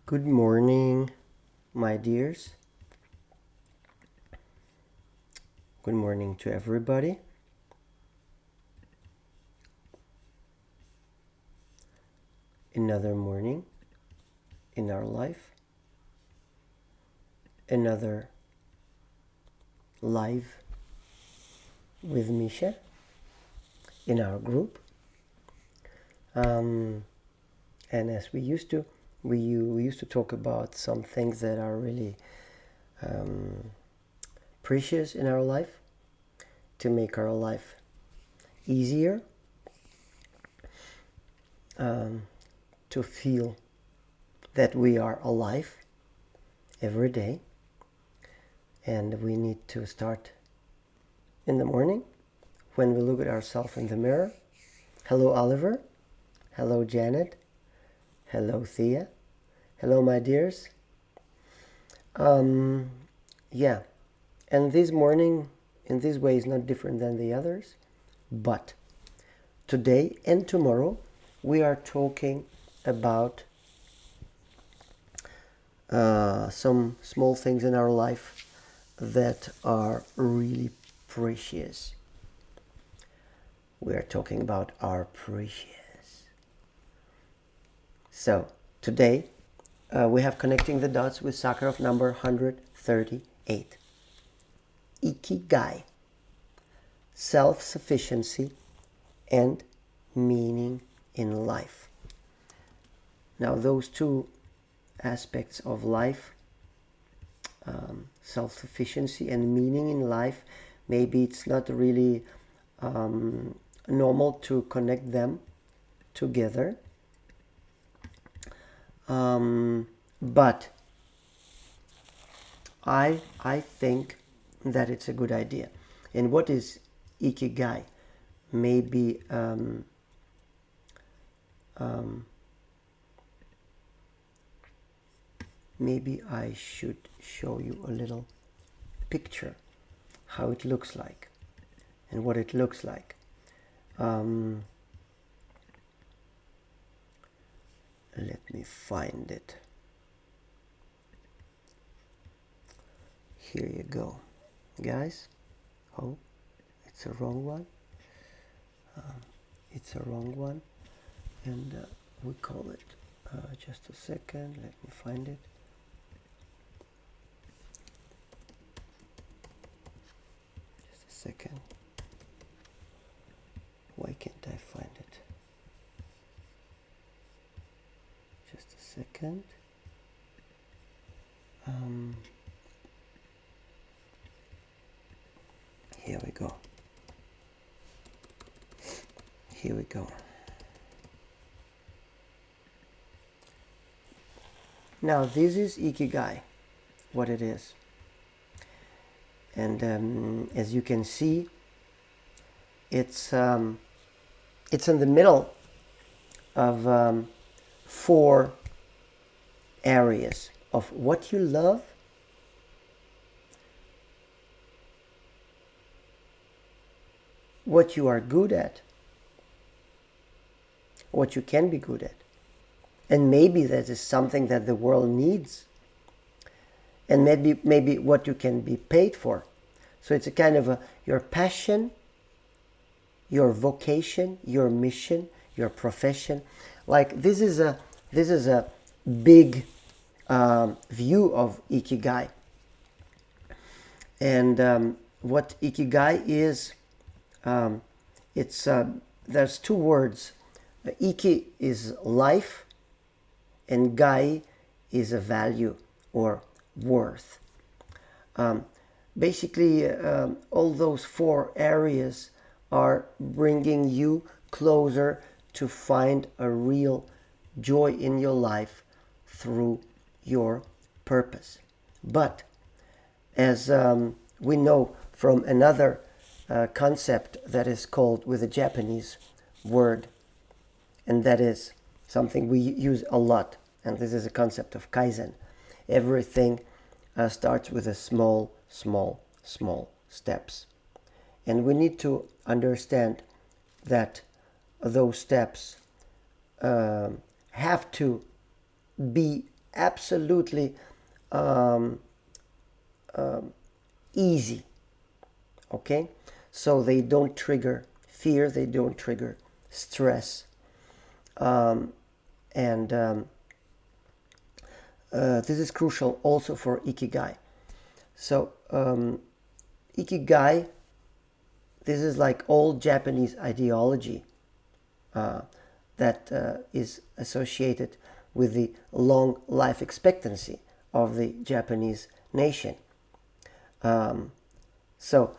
Good morning, my dears. Good morning to everybody. Another morning in our life. Another live with Misha in our group. And as we used to, we used to talk about some things that are really precious in our life to make our life easier, to feel that we are alive every day. And we need to start in the morning when we look at ourselves in the mirror. Hello, Oliver. Hello, Janet. Hello, Thea. Hello, my dears. Yeah, and this morning in this way is not different than the others, but today and tomorrow we are talking about some small things in our life that are really precious. We are talking about our precious. So today we have connecting the dots with Sakharoff number 138. Ikigai, self-sufficiency and meaning in life. Now those two aspects of life, self-sufficiency and meaning in life, maybe it's not really normal to connect them together, but I think that it's a good idea. And what is Ikigai? Maybe maybe I should show you a little picture how it looks like and what it looks like. Let me find it. Here you go, guys. Oh, it's a wrong one. It's a wrong one, and we call it. Just a second. Let me find it. Just a second. Why can't I find it? Just a second. Here we go. Here we go. Now this is Ikigai, what it is. And as you can see, it's in the middle of 4 areas of what you love, what you are good at, what you can be good at, and maybe that is something that the world needs, and maybe what you can be paid for. So it's a kind of your passion, your vocation, your mission, your profession. Like this is a big view of Ikigai. And what Ikigai is, there's 2 words. Iki is life, and Gai is a value or worth. Basically, all those 4 areas are bringing you closer to find a real joy in your life through your purpose. But as we know from another concept that is called with a Japanese word, and that is something we use a lot, and this is a concept of Kaizen. Everything starts with a small steps. And we need to understand that those steps have to be absolutely easy. Okay, so they don't trigger fear, they don't trigger stress, and this is crucial also for Ikigai. So Ikigai, this is like old Japanese ideology that is associated with the long life expectancy of the Japanese nation. So,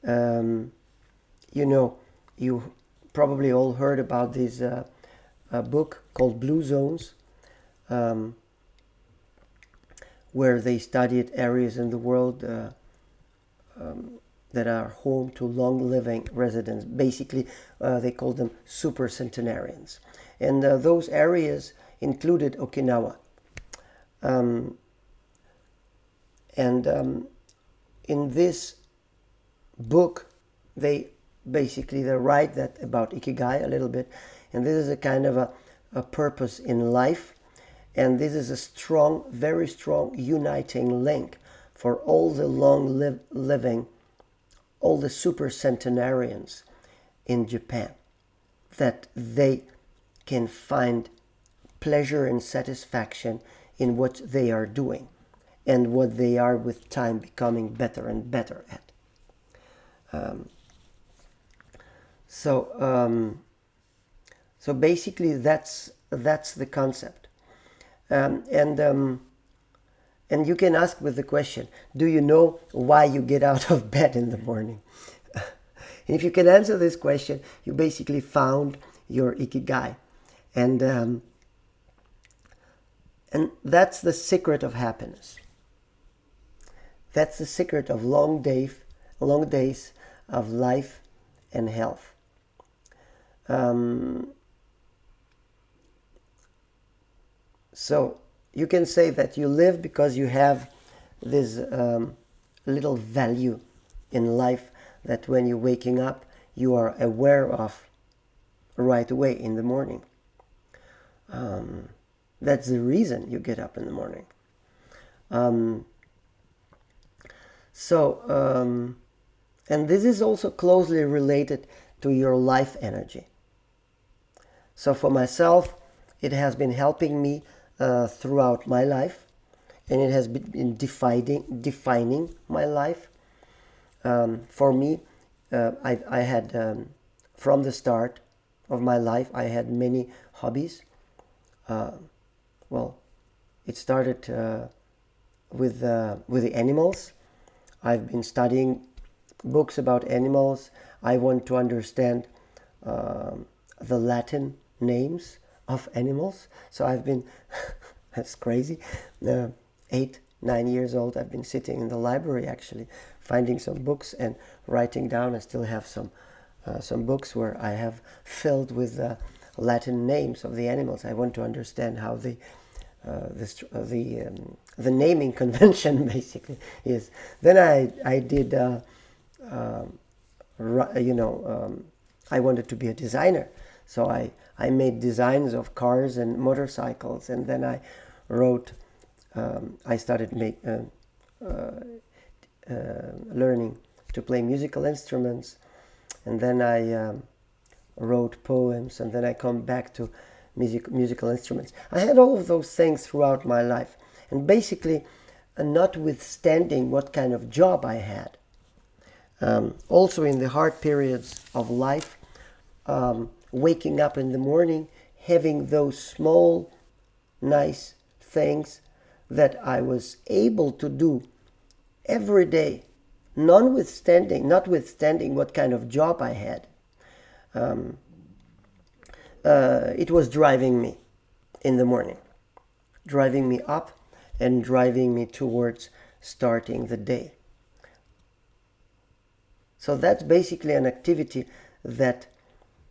you know, you probably all heard about this book called Blue Zones, where they studied areas in the world that are home to long-living residents. Basically, they call them supercentenarians. And those areas included Okinawa. In this book, they write that about Ikigai a little bit. And this is a kind of a purpose in life. And this is a strong, very strong uniting link for all the living, all the supercentenarians in Japan, that they can find pleasure and satisfaction in what they are doing and what they are with time becoming better and better at. So basically that's the concept. And you can ask with the question, do you know why you get out of bed in the morning? And if you can answer this question, you basically found your Ikigai. And that's the secret of happiness. That's the secret of long days of life and health. So you can say that you live because you have this little value in life that when you're waking up, you are aware of right away in the morning. That's the reason you get up in the morning. And this is also closely related to your life energy. So for myself, it has been helping me throughout my life, and it has been defining my life. For me, I had from the start of my life, I had many hobbies. Well, it started with the animals. I've been studying books about animals. I want to understand the Latin names of animals. So I've been, that's crazy, 8, 9 years old. I've been sitting in the library actually, finding some books and writing down. I still have some books where I have filled with Latin names of the animals. I want to understand how the naming convention basically is. Then I did, I wanted to be a designer. So I made designs of cars and motorcycles, and then I wrote, I started learning to play musical instruments, and then I wrote poems, and then I come back to musical instruments. I had all of those things throughout my life, and basically, notwithstanding what kind of job I had, also in the hard periods of life, waking up in the morning, having those small, nice things that I was able to do every day, notwithstanding what kind of job I had. It was driving me in the morning, driving me up and driving me towards starting the day. So that's basically an activity that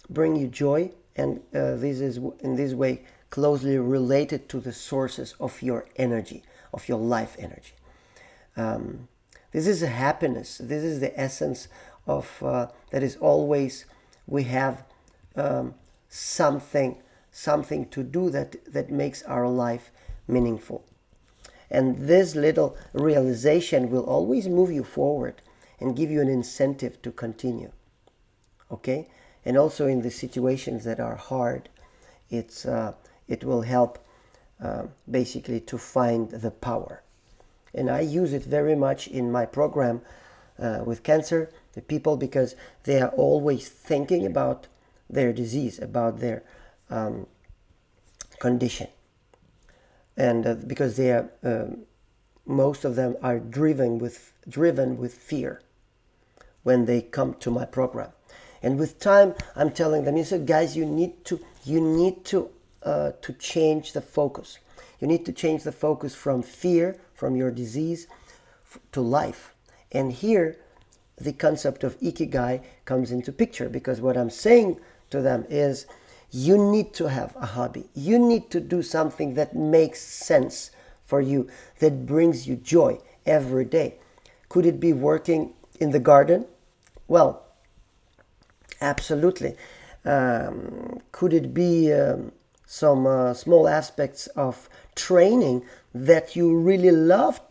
bring you joy, and this is in this way closely related to the sources of your energy, of your life energy. This is a happiness. This is the essence of that is always we have something to do that makes our life meaningful. And this little realization will always move you forward and give you an incentive to continue. Okay? And also in the situations that are hard, it will help basically to find the power. And I use it very much in my program with cancer, the people, because they are always thinking about their disease, about their condition. And because they are, most of them are driven with fear when they come to my program. And with time, I'm telling them, guys, you need to change the focus. You need to change the focus from fear, from your disease, to life. And here, the concept of Ikigai comes into picture, because what I'm saying to them is, you need to have a hobby. You need to do something that makes sense for you, that brings you joy every day. Could it be working in the garden? Well, absolutely. Could it be some small aspects of training that you really love?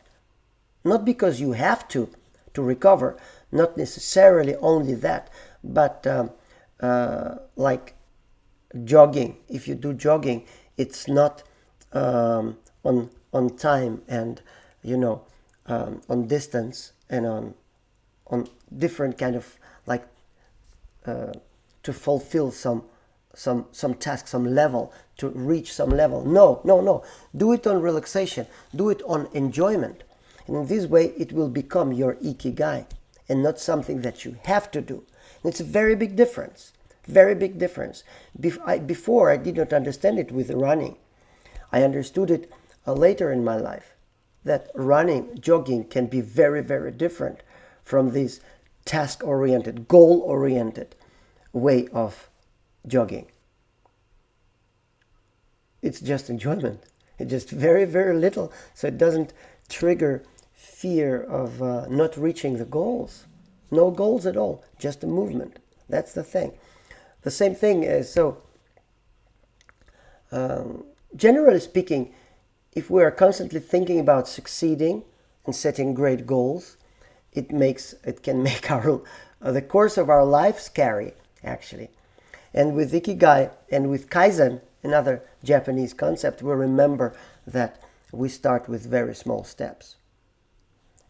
Not because you have to recover, not necessarily only that, but like jogging. If you do jogging, it's not on time, and on distance, and on different kind of like to fulfill some task, some level, to reach some level. No. Do it on relaxation. Do it on enjoyment. And in this way, it will become your Ikigai and not something that you have to do. And it's a very big difference. Very big difference. Before, I did not understand it with running. I understood it later in my life, that running, jogging can be very, very different from this task-oriented, goal-oriented way of jogging. It's just enjoyment. It's just very, very little, so it doesn't trigger fear of not reaching the goals. No goals at all, just a movement. That's the thing. The same thing is, generally speaking, if we are constantly thinking about succeeding and setting great goals, it can make the course of our life scary, actually. And with Ikigai and with Kaizen, another Japanese concept, we remember that we start with very small steps.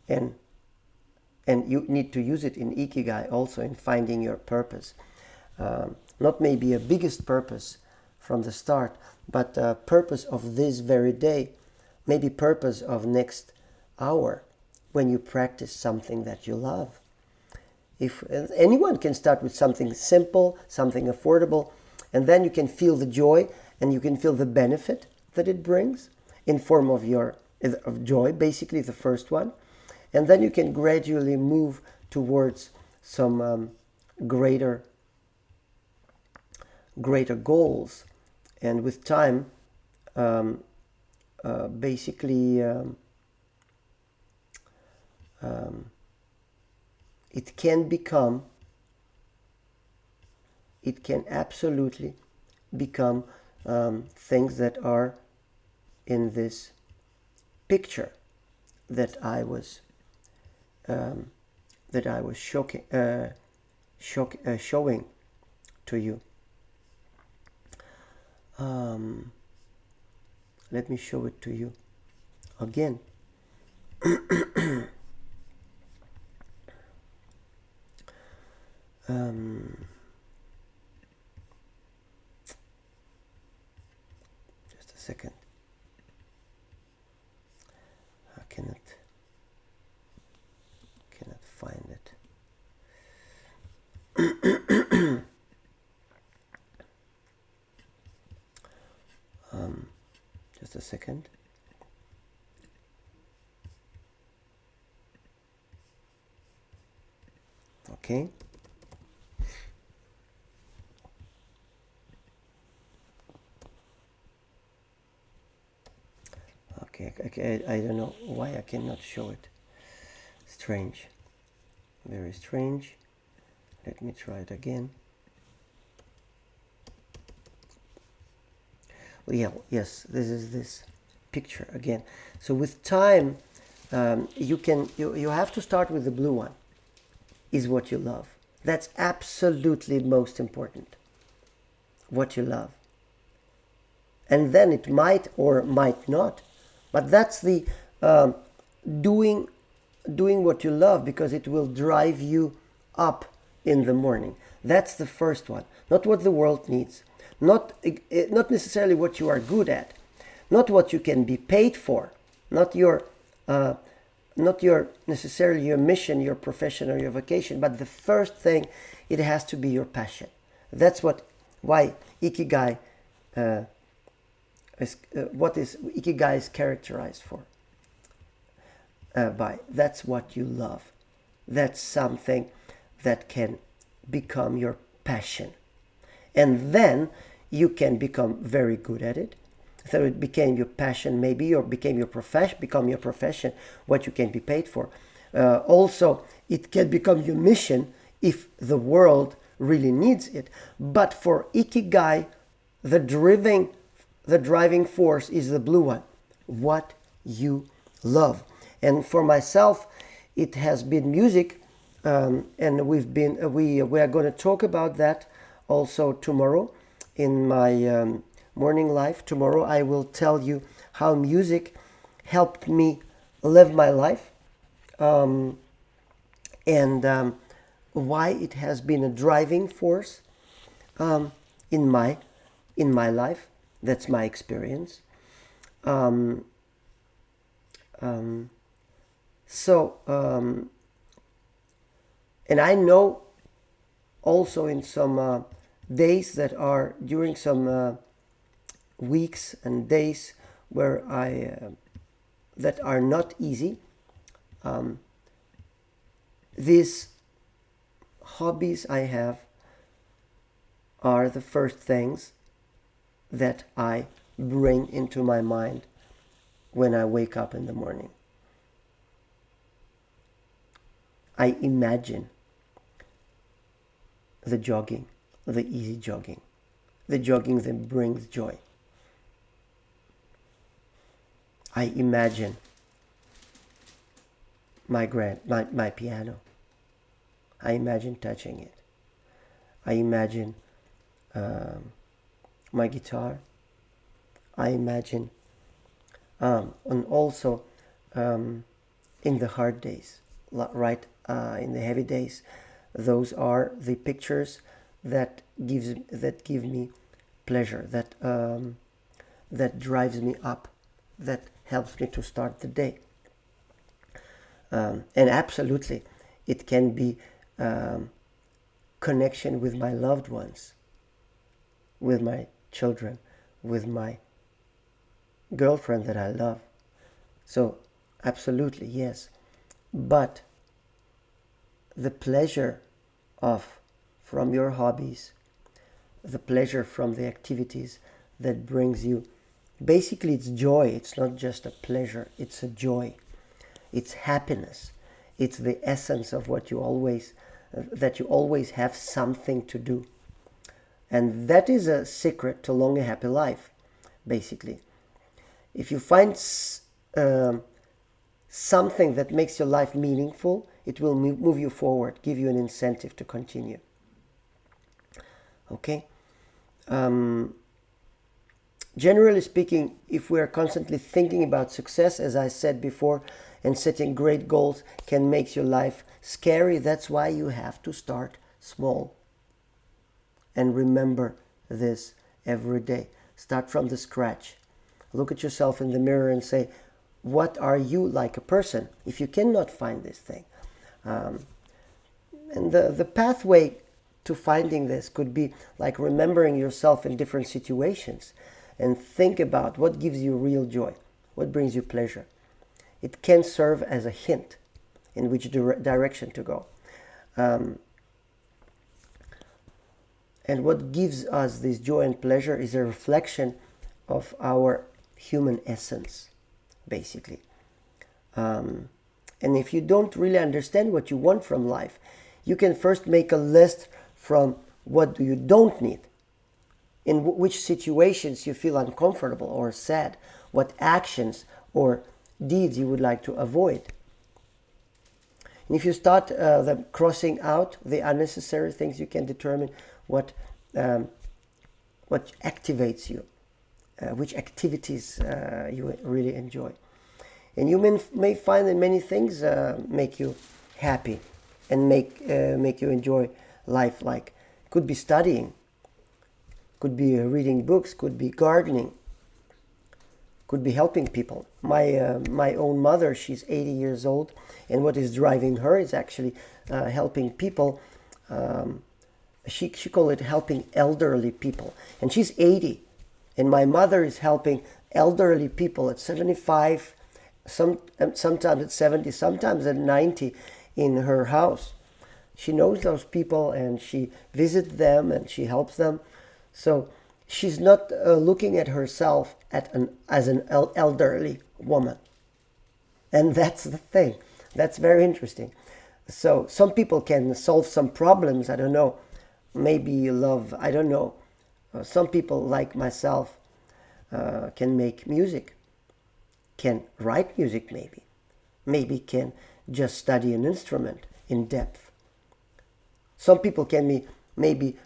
And you need to use it in Ikigai also, in finding your purpose. Not maybe a biggest purpose from the start, but purpose of this very day, maybe purpose of next hour, when you practice something that you love. If anyone can start with something simple, something affordable, and then you can feel the joy and you can feel the benefit that it brings in form of joy, basically the first one. And then you can gradually move towards some greater goals. And with time, it can absolutely become things that are in this picture that I was showing to you. Let me show it to you again. Just a second. I cannot find it. Just a second. Okay. Okay, I don't know why I cannot show it. Strange. Very strange. Let me try it again. Well, yeah, yes, this is this. picture again. So with time, you have to start with the blue one. Is what you love. That's absolutely most important. What you love. And then it might or might not, but that's the doing what you love, because it will drive you up in the morning. That's the first one. Not what the world needs, not necessarily what you are good at, not what you can be paid for, not your necessarily your mission, your profession, or your vocation, but the first thing, it has to be your passion. That's why Ikigai what is Ikigai is characterized by. That's what you love. That's something that can become your passion, and then you can become very good at it. So it became your passion, maybe, or become your profession, what you can be paid for. Also, it can become your mission if the world really needs it. But for Ikigai, the driving force is the blue one, what you love. And for myself, it has been music, and we are going to talk about that also tomorrow in my morning life. Tomorrow I will tell you how music helped me live my life, and why it has been a driving force in my life. That's my experience. And I know also in some days that are during some weeks and days where that are not easy. These hobbies I have are the first things that I bring into my mind when I wake up in the morning. I imagine the jogging, the easy jogging, the jogging that brings joy. I imagine my piano. I imagine touching it. I imagine my guitar. I imagine, and also in the hard days, right? In the heavy days, those are the pictures that give me pleasure, that drives me up, that helps me to start the day. And absolutely, it can be connection with my loved ones, with my children, with my girlfriend that I love. So absolutely, yes. But the pleasure from your hobbies, the pleasure from the activities that brings you, basically it's joy. It's not just a pleasure, it's a joy. It's happiness. It's the essence of what you always have something to do. And that is a secret to long and happy life, basically. If you find something that makes your life meaningful, it will move you forward, give you an incentive to continue. Okay? Generally speaking, if we are constantly thinking about success, as I said before, and setting great goals can make your life scary. That's why you have to start small. And remember this every day. Start from the scratch. Look at yourself in the mirror and say, what are you like a person? If you cannot find this thing. And the pathway to finding this could be like remembering yourself in different situations and think about what gives you real joy, what brings you pleasure. It can serve as a hint in which direction to go. And what gives us this joy and pleasure is a reflection of our human essence, basically. And if you don't really understand what you want from life, you can first make a list from what you don't need in which situations you feel uncomfortable or sad, what actions or deeds you would like to avoid. And if you start crossing out the unnecessary things, you can determine what activates you, which activities you really enjoy. And you may find that many things make you happy and make you enjoy life. Like, could be studying, could be reading books, could be gardening, could be helping people. My own mother, she's 80 years old, and what is driving her is actually helping people. She call it helping elderly people, and she's 80, and my mother is helping elderly people at 75, sometimes at 70, sometimes at 90 in her house. She knows those people and she visits them and she helps them. So she's not looking at herself as an elderly woman. And that's the thing. That's very interesting. So some people can solve some problems. I don't know. Maybe love. I don't know. Some people like myself can make music, can write music maybe can just study an instrument in depth. Some people can maybe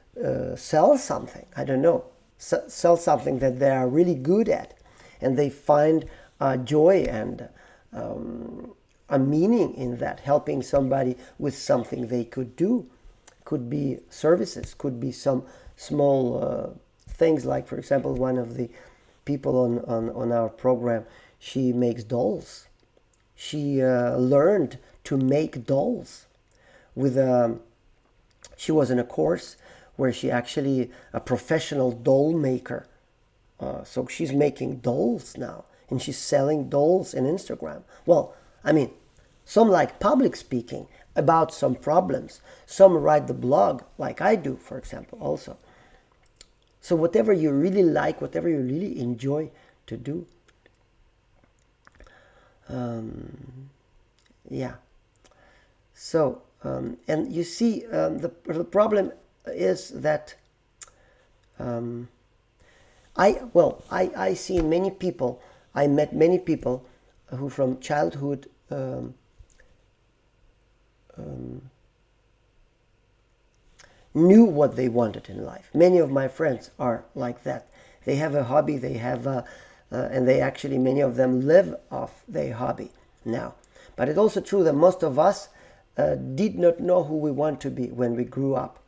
sell something, I don't know, sell something that they are really good at, and they find joy and a meaning in that, helping somebody with something they could do. Could be services, could be some small things, like, for example, one of the people on our program, she makes dolls. She learned to make dolls with she was in a course where she actually a professional doll maker. So she's making dolls now, and she's selling dolls in Instagram. Well, I mean, some like public speaking about some problems. Some write the blog, like I do, for example, also. So whatever you really like, whatever you really enjoy to do. Yeah. So, and you see, the problem is that I see many people, I met many people who from childhood knew what they wanted in life. Many of my friends are like that. They have a hobby, they have and they actually, many of them live off their hobby now. But it's also true that most of us did not know who we want to be when we grew up,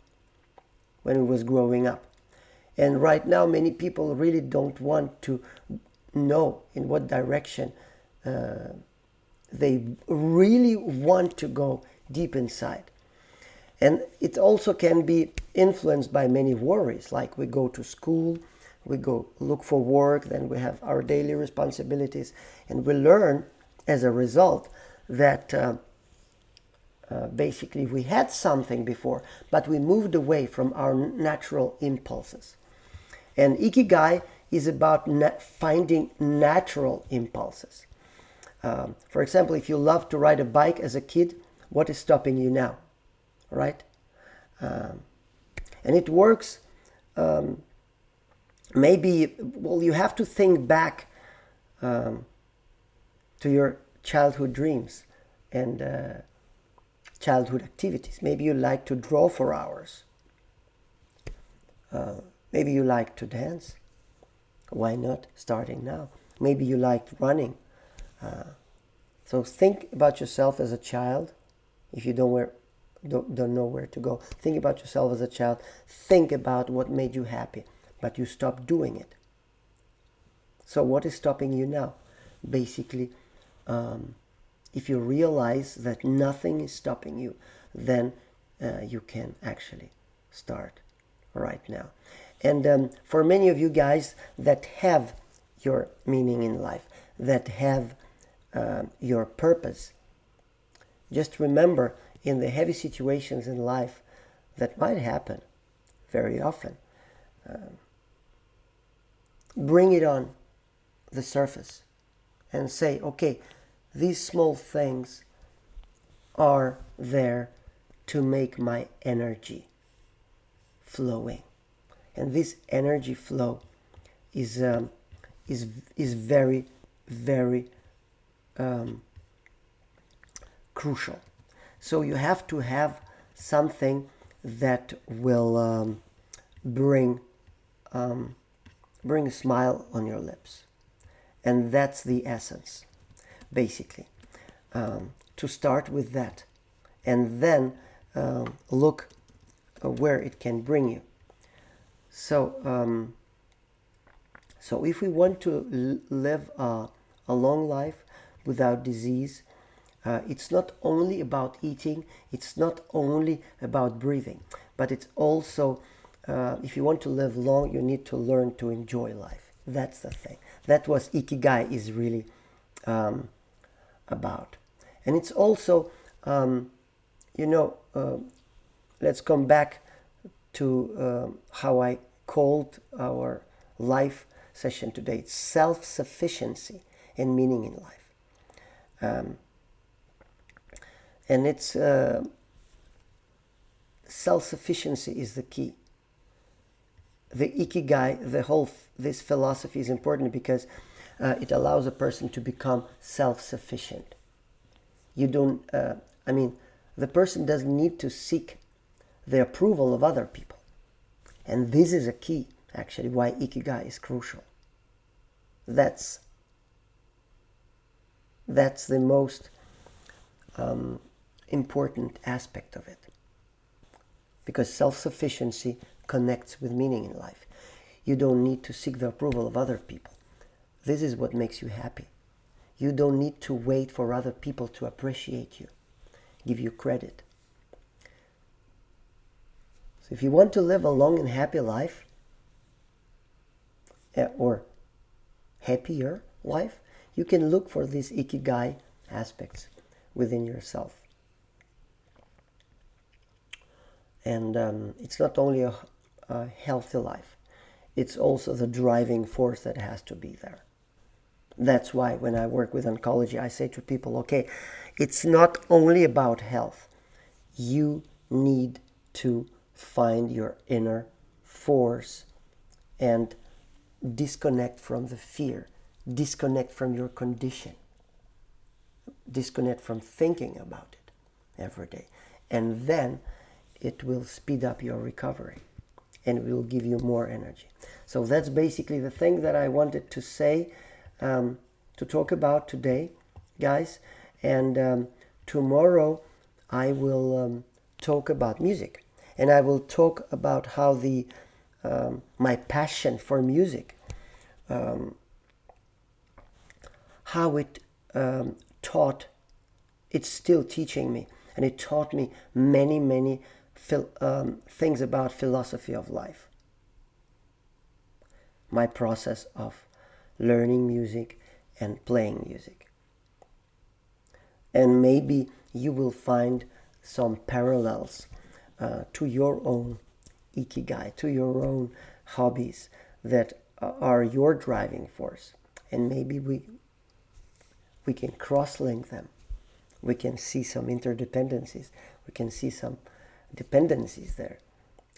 when we was growing up. And right now, many people really don't want to know in what direction they really want to go deep inside. And it also can be influenced by many worries, like we go to school, we go look for work, then we have our daily responsibilities, and we learn as a result that basically we had something before, but we moved away from our natural impulses. And Ikigai is about finding natural impulses. For example, if you love to ride a bike as a kid, what is stopping you now? Right? And it works. Maybe, well, you have to think back to your childhood dreams and childhood activities. Maybe you like to draw for hours. Maybe you like to dance. Why not starting now? Maybe you liked running. So think about yourself as a child. If you don't know where to go, think about yourself as a child. Think about what made you happy, but you stopped doing it. So what is stopping you now? Basically, if you realize that nothing is stopping you, then you can actually start right now. And for many of you guys that have your meaning in life, that have your purpose, just remember, in the heavy situations in life that might happen very often, bring it on the surface and say, okay, these small things are there to make my energy flowing. And this energy flow is very, very crucial. So you have to have something that will bring a smile on your lips, and that's the essence, basically. To start with that, and then look where it can bring you. So, so if we want to live a long life without disease, it's not only about eating, it's not only about breathing, but it's also, if you want to live long, you need to learn to enjoy life. That's the thing. That's what Ikigai is really about. And it's also, let's come back to how I called our life session today. It's self-sufficiency and meaning in life. And it's self-sufficiency is the key. The Ikigai, this philosophy is important because it allows a person to become self-sufficient. You don't, the person doesn't need to seek the approval of other people. And this is a key, actually, why Ikigai is crucial. That's the most important aspect of it. Because self-sufficiency connects with meaning in life. You don't need to seek the approval of other people. This is what makes you happy. You don't need to wait for other people to appreciate you, give you credit. So if you want to live a long and happy life, or happier life, you can look for these Ikigai aspects within yourself. And it's not only a healthy life, it's also the driving force that has to be there. That's why when I work with oncology, I say to people, okay, it's not only about health. You need to find your inner force and disconnect from the fear, disconnect from your condition, disconnect from thinking about it every day. And then it will speed up your recovery and will give you more energy. So that's basically the thing that I wanted to say, to talk about today, guys. And tomorrow I will talk about music, and I will talk about how my passion for music, how it taught, it's still teaching me, and it taught me many things about philosophy of life. My process of learning music and playing music. And maybe you will find some parallels to your own Ikigai, to your own hobbies that are your driving force. And maybe we can cross-link them. We can see some interdependencies. We can see some dependencies there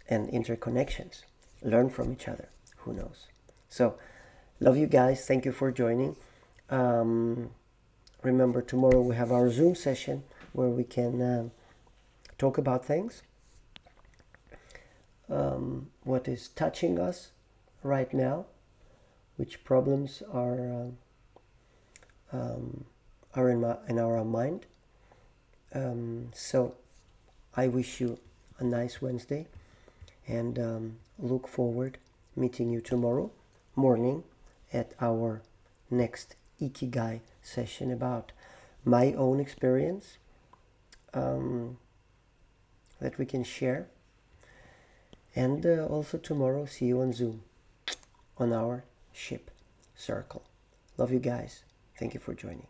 and interconnections. Learn from each other. Who knows? So, love you guys. Thank you for joining. Remember, tomorrow we have our Zoom session where we can talk about things. What is touching us right now, which problems are in our mind. So I wish you a nice Wednesday, and look forward meeting you tomorrow morning at our next Ikigai session about my own experience that we can share. And also tomorrow, see you on Zoom on our ship circle. Love you guys. Thank you for joining.